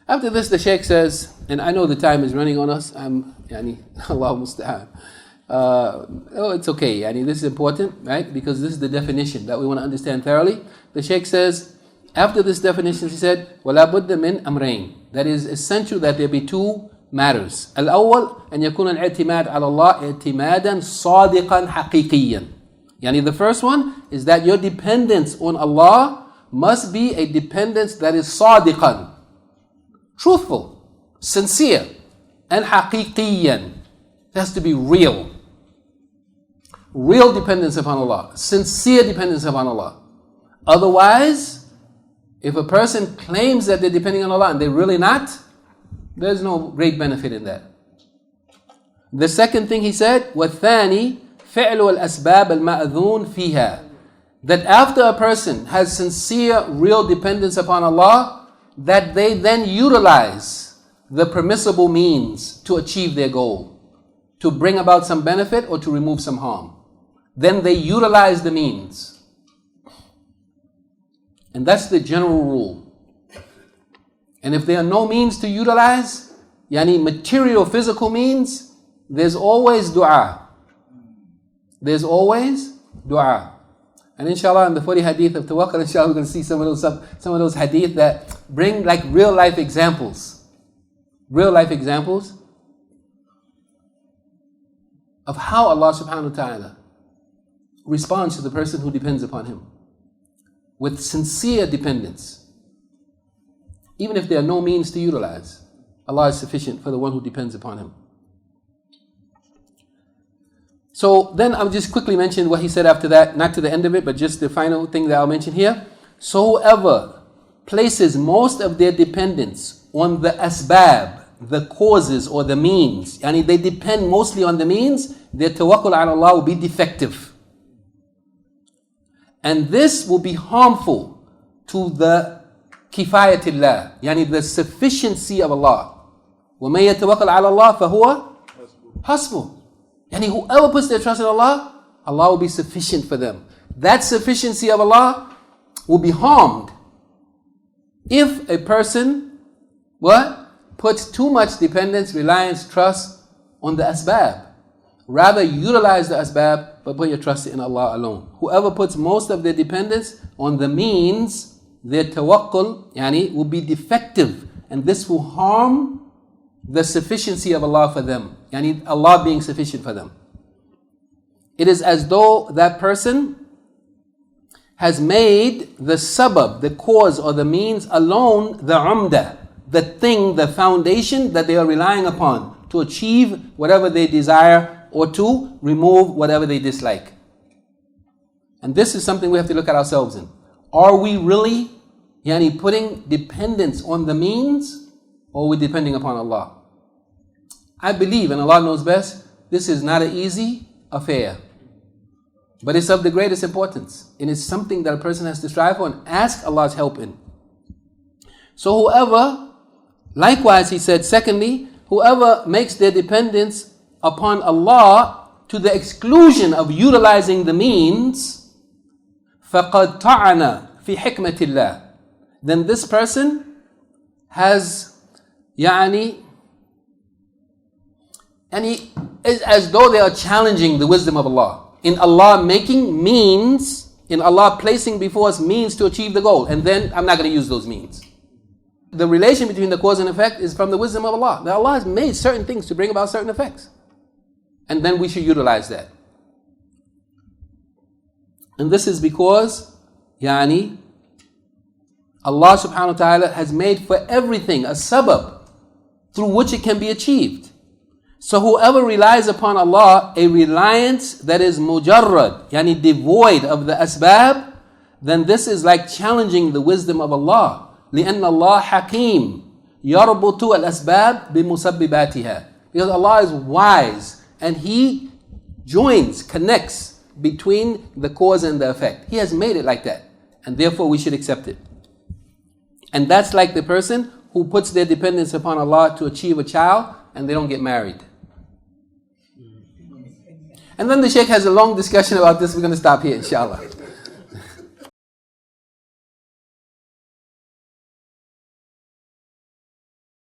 After this, the Shaykh says, and I know the time is running on us, Allah musta'an. It's okay, this is important, right? Because this is the definition that we want to understand thoroughly. The Shaykh says, after this definition, he said, وَلَا بُدَّ مِنْ أَمْرَيْنِ, that is essential that there be two matters. الأول أن يكون الاعتماد على الله اعتمادا صادقا حقيقيا. The first one is that your dependence on Allah must be a dependence that is صادقا, truthful, sincere, and حقيقيا. It has to be real. Real dependence upon Allah, sincere dependence upon Allah. Otherwise, if a person claims that they're depending on Allah and they're really not, there's no great benefit in that. The second thing he said, وَالثَّانِي فِعْلُ الْأَسْبَابِ الْمَأْذُونَ فِيهَا, that after a person has sincere, real dependence upon Allah, that they then utilize the permissible means to achieve their goal, to bring about some benefit or to remove some harm. Then they utilize the means. And that's the general rule. And if there are no means to utilize, material, physical means, there's always dua. There's always dua. And inshallah, in the 40 hadith of Tawakkul, inshallah, we're going to see some of those hadith that bring like real life examples. Real life examples of how Allah subhanahu wa ta'ala responds to the person who depends upon Him with sincere dependence. Even if there are no means to utilize, Allah is sufficient for the one who depends upon Him. So then I'll just quickly mention what he said after that, not to the end of it, but just the final thing that I'll mention here. So whoever places most of their dependence on the asbab, the causes or the means, they depend mostly on the means, their tawakkul ala Allah will be defective. And this will be harmful to the kifayatillah, the sufficiency of Allah. وَمَن يَتَوَكَّلْ عَلَى اللَّهِ فَهُوَ حَسْبُهُ. Whoever puts their trust in Allah, Allah will be sufficient for them. That sufficiency of Allah will be harmed if a person, puts too much dependence, reliance, trust on the asbab. Rather utilize the asbab, but put your trust in Allah alone. Whoever puts most of their dependence on the means, their tawakkul, will be defective. And this will harm the sufficiency of Allah for them. Allah being sufficient for them. It is as though that person has made the sabab, the cause or the means alone, the umdah, the thing, the foundation that they are relying upon to achieve whatever they desire or to remove whatever they dislike. And this is something we have to look at ourselves in. Are we really putting dependence on the means, or are we depending upon Allah? I believe, and Allah knows best, this is not an easy affair. But it's of the greatest importance. And it's something that a person has to strive for and ask Allah's help in. So whoever, likewise he said, secondly, whoever makes their dependence upon Allah to the exclusion of utilizing the means, فَقَدْ طَعَنَ فِي حِكْمَةِ اللَّهِ, then this person has, and he is as though they are challenging the wisdom of Allah. In Allah making means, in Allah placing before us means to achieve the goal, and then I'm not going to use those means. The relation between the cause and effect is from the wisdom of Allah. That Allah has made certain things to bring about certain effects. And then we should utilize that. And this is because, Allah subhanahu wa ta'ala has made for everything a sabab through which it can be achieved. So whoever relies upon Allah, a reliance that is mujarrad, devoid of the asbab, then this is like challenging the wisdom of Allah. لأن الله حكيم يربط الأسباب بمسبباتها. Because Allah is wise and He connects between the cause and the effect. He has made it like that, and therefore we should accept it. And that's like the person who puts their dependence upon Allah to achieve a child and they don't get married. And then the Shaykh has a long discussion about this. We're going to stop here, inshallah.